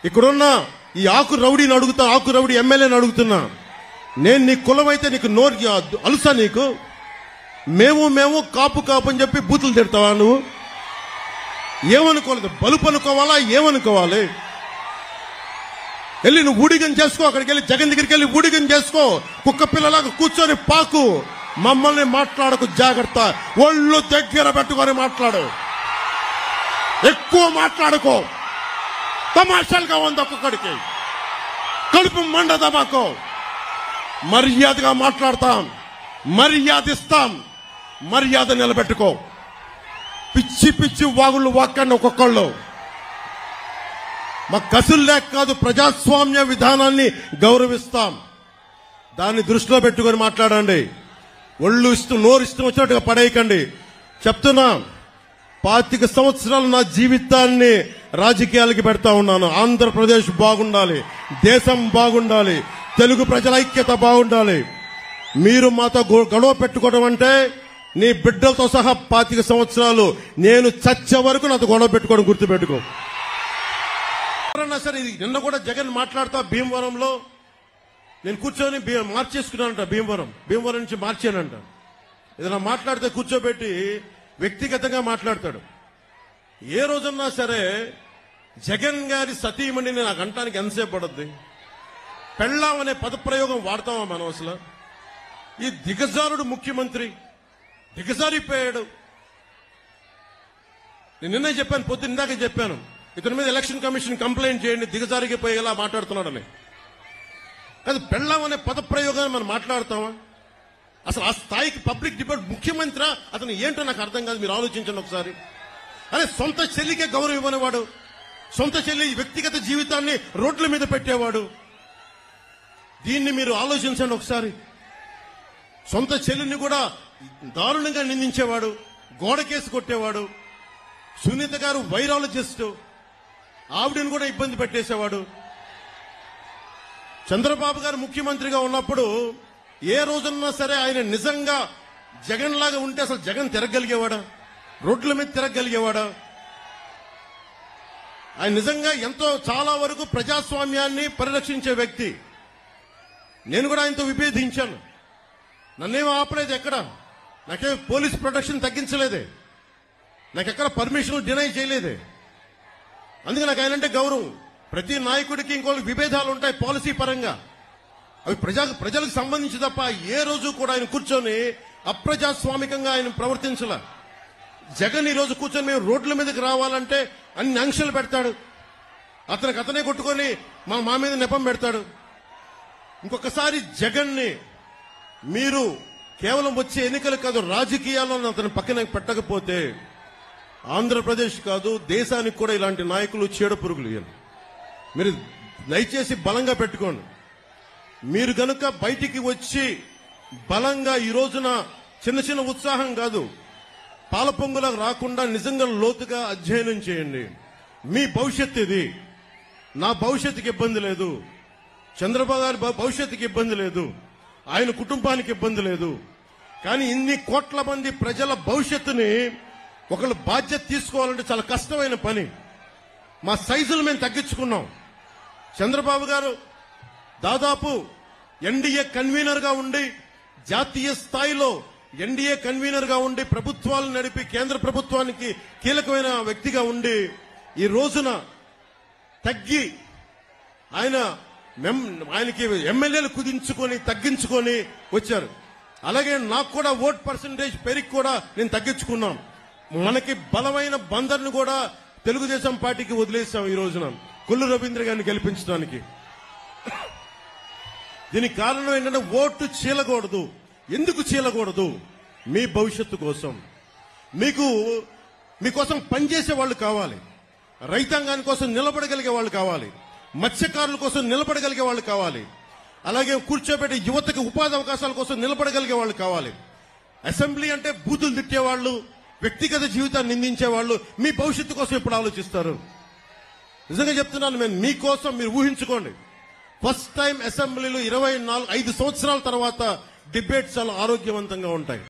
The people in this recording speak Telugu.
ఇక్కడున్న ఈ ఆకు రౌడీని అడుగుతా, ఆకు రౌడీ ఎమ్మెల్యేని అడుగుతున్నా, నేను నీ కులమైతే నీకు నోరు అలుసా? నీకు మేము కాపు కాపు అని చెప్పి బూతులు తిడతావా? నువ్వు ఏమనుకోలేదు, బలుపు అనుకోవాలా? ఏమనుకోవాలి? వెళ్ళి నువ్వు ఊడిగం చేసుకో, అక్కడికి వెళ్ళి జగన్ దగ్గరికి వెళ్ళి ఊడిగం చేసుకో, కుక్క పిల్లలాగా కూర్చొని పాకు. మమ్మల్ని మాట్లాడకు, జాగ్రత్త. ఒళ్ళు దగ్గర పెట్టుకొని మాట్లాడు, ఎక్కువ మాట్లాడుకో. తమాషాలుగా ఉంది ఒక్కొక్కడికి, కడుపు మండదా మాకు. మర్యాదగా మాట్లాడతాం, మర్యాద ఇస్తాం, మర్యాద నిలబెట్టుకో. పిచ్చి పిచ్చి వాగుళ్ళు వాక్కండి ఒక్కొక్కళ్ళు. మా కసులు లేక కాదు, ప్రజాస్వామ్య విధానాన్ని గౌరవిస్తాం. దాన్ని దృష్టిలో పెట్టుకొని మాట్లాడండి. ఒళ్ళు నోరు ఇష్టం వచ్చినట్టుగా పడేయకండి. చెప్తున్నా, 25 సంవత్సరాలు నా జీవితాన్ని రాజకీయాలకి పెడతా ఉన్నాను. ఆంధ్రప్రదేశ్ బాగుండాలి, దేశం బాగుండాలి, తెలుగు ప్రజల ఐక్యత బాగుండాలి. మీరు మాతో గొడవ పెట్టుకోవడం అంటే నీ బిడ్డలతో సహా 25 సంవత్సరాలు నేను చచ్చే వరకు నాతో గొడవ పెట్టుకోవడం గుర్తుపెట్టుకో. సరే, నిన్న కూడా జగన్ మాట్లాడుతా భీమవరంలో నేను కూర్చొని మార్చేసుకున్నానంట. భీమవరం నుంచి మార్చానంట. ఏదైనా మాట్లాడితే కూర్చోబెట్టి వ్యక్తిగతంగా మాట్లాడతాడు. ఏ రోజున్నా సరే జగన్ గారి సతీమణిని నాకు అంటానికి ఎంతసేపు పడుద్ది? పెళ్ళాం అనే పదప్రయోగం వాడతామా మనం అసలు? ఈ దిగజారుడు ముఖ్యమంత్రి దిగజారిపోయాడు. నేను నిన్నే చెప్పాను, పొద్దున్న ఇందాక చెప్పాను, ఇతని మీద ఎలక్షన్ కమిషన్ కంప్లైంట్ చేయండి, దిగజారిపోయేలా మాట్లాడుతున్నాడని. కానీ పెళ్ళాం అనే పదప్రయోగాన్ని మనం మాట్లాడతామా? అసలు ఆ స్థాయికి పబ్లిక్ డిబేట్ ముఖ్యమంత్రి అతను ఏంటో నాకు అర్థం కాదు. మీరు ఆలోచించండి ఒకసారి. అరే, సొంత చెల్లికే గౌరవం ఇవ్వనివాడు, సొంత చెల్లి వ్యక్తిగత జీవితాన్ని రోడ్ల మీద పెట్టేవాడు. దీన్ని మీరు ఆలోచించండి ఒకసారి. సొంత చెల్లిని కూడా దారుణంగా నిందించేవాడు, గోడకేసి కొట్టేవాడు. సునీత గారు వైరాలజిస్ట్, ఆవిడని కూడా ఇబ్బంది పెట్టేసేవాడు. చంద్రబాబు గారు ముఖ్యమంత్రిగా ఉన్నప్పుడు ఏ రోజున్నా సరే ఆయన నిజంగా జగన్ లాగా ఉంటే అసలు జగన్ తిరగలిగేవాడా? రోడ్ల మీద తిరగలిగేవాడా? ఆయన నిజంగా ఎంతో చాలా వరకు ప్రజాస్వామ్యాన్ని పరిరక్షించే వ్యక్తి. నేను కూడా ఆయనతో విభేదించాను. నన్నేం ఆపలేదు ఎక్కడ, నాకేం పోలీస్ ప్రొటెక్షన్ తగ్గించలేదే, నాకెక్కడ పర్మిషన్ డినై చేయలేదే. అందుకే నాకు ఆయనంటే గౌరవం. ప్రతి నాయకుడికి ఇంకోళ్ళకి విభేదాలు ఉంటాయి పాలసీ పరంగా, అవి ప్రజలకు సంబంధించి తప్ప ఏ రోజు కూడా ఆయన కూర్చొని అప్రజాస్వామికంగా ఆయన ప్రవర్తించలే. జగన్ ఈ రోజు కూర్చొని మేము రోడ్ల మీదకి రావాలంటే అన్ని ఆంక్షలు పెడతాడు, అతనే కొట్టుకొని మా మీద నెపం పెడతాడు. ఇంకొకసారి జగన్ ని మీరు కేవలం వచ్చే ఎన్నికలు కాదు, రాజకీయాల్లో అతని పక్కన పెట్టకపోతే ఆంధ్రప్రదేశ్ కాదు దేశానికి కూడా ఇలాంటి నాయకులు చీడ పురుగులు. మీరు దయచేసి బలంగా పెట్టుకోండి. మీరు గనుక బయటికి వచ్చి బలంగా ఈ రోజున చిన్న చిన్న ఉత్సాహం కాదు, పాలపొంగులా రాకుండా నిజంగా లోతుగా అధ్యయనం చేయండి. మీ భవిష్యత్తు ఇది. నా భవిష్యత్తుకి ఇబ్బంది లేదు, చంద్రబాబు గారి భవిష్యత్తుకి ఇబ్బంది లేదు, ఆయన కుటుంబానికి ఇబ్బంది లేదు. కానీ ఇన్ని కోట్ల మంది ప్రజల భవిష్యత్తుని ఒకళ్ళు బాధ్యత తీసుకోవాలంటే చాలా కష్టమైన పని. మా సైజులు మేము తగ్గించుకున్నాం. చంద్రబాబు గారు దాదాపు ఎన్డీఏ కన్వీనర్ గా ఉండి, జాతీయ స్థాయిలో ఎన్డీఏ కన్వీనర్ గా ఉండి ప్రభుత్వాలు నడిపి కేంద్ర ప్రభుత్వానికి కీలకమైన వ్యక్తిగా ఉండి ఈ రోజున తగ్గి ఆయనకి ఎమ్మెల్యేలు కుదించుకొని తగ్గించుకొని వచ్చారు. అలాగే నాకు కూడా ఓట్ పర్సంటేజ్ పెరిగి కూడా నేను తగ్గించుకున్నాం. మనకి బలమైన బందర్ను కూడా తెలుగుదేశం పార్టీకి వదిలేసాం ఈ రోజున కొల్లు రవీంద్ర గారిని గెలిపించడానికి. దీనికి కారణం ఏంటంటే ఓటు చీలకూడదు. ఎందుకు చీలకూడదు? మీ భవిష్యత్తు కోసం, మీకోసం పనిచేసే వాళ్ళు కావాలి, రైతాంగాని కోసం నిలబడగలిగే వాళ్ళు కావాలి, మత్స్యకారుల కోసం నిలబడగలిగే వాళ్ళు కావాలి, అలాగే కూర్చోబెట్టే యువతకి ఉపాధి అవకాశాల కోసం నిలబడగలిగే వాళ్ళు కావాలి. అసెంబ్లీ అంటే బూతులు తిట్టేవాళ్ళు, వ్యక్తిగత జీవితాన్ని నిందించేవాళ్ళు మీ భవిష్యత్తు కోసం ఎప్పుడు ఆలోచిస్తారు? నిజంగా చెప్తున్నాను, నేను మీకోసం మీరు ఊహించుకోండి. ఫస్ట్ టైం అసెంబ్లీలో 5 సంవత్సరాల తర్వాత డిబేట్స్ చాలా ఆరోగ్యవంతంగా ఉంటాయి.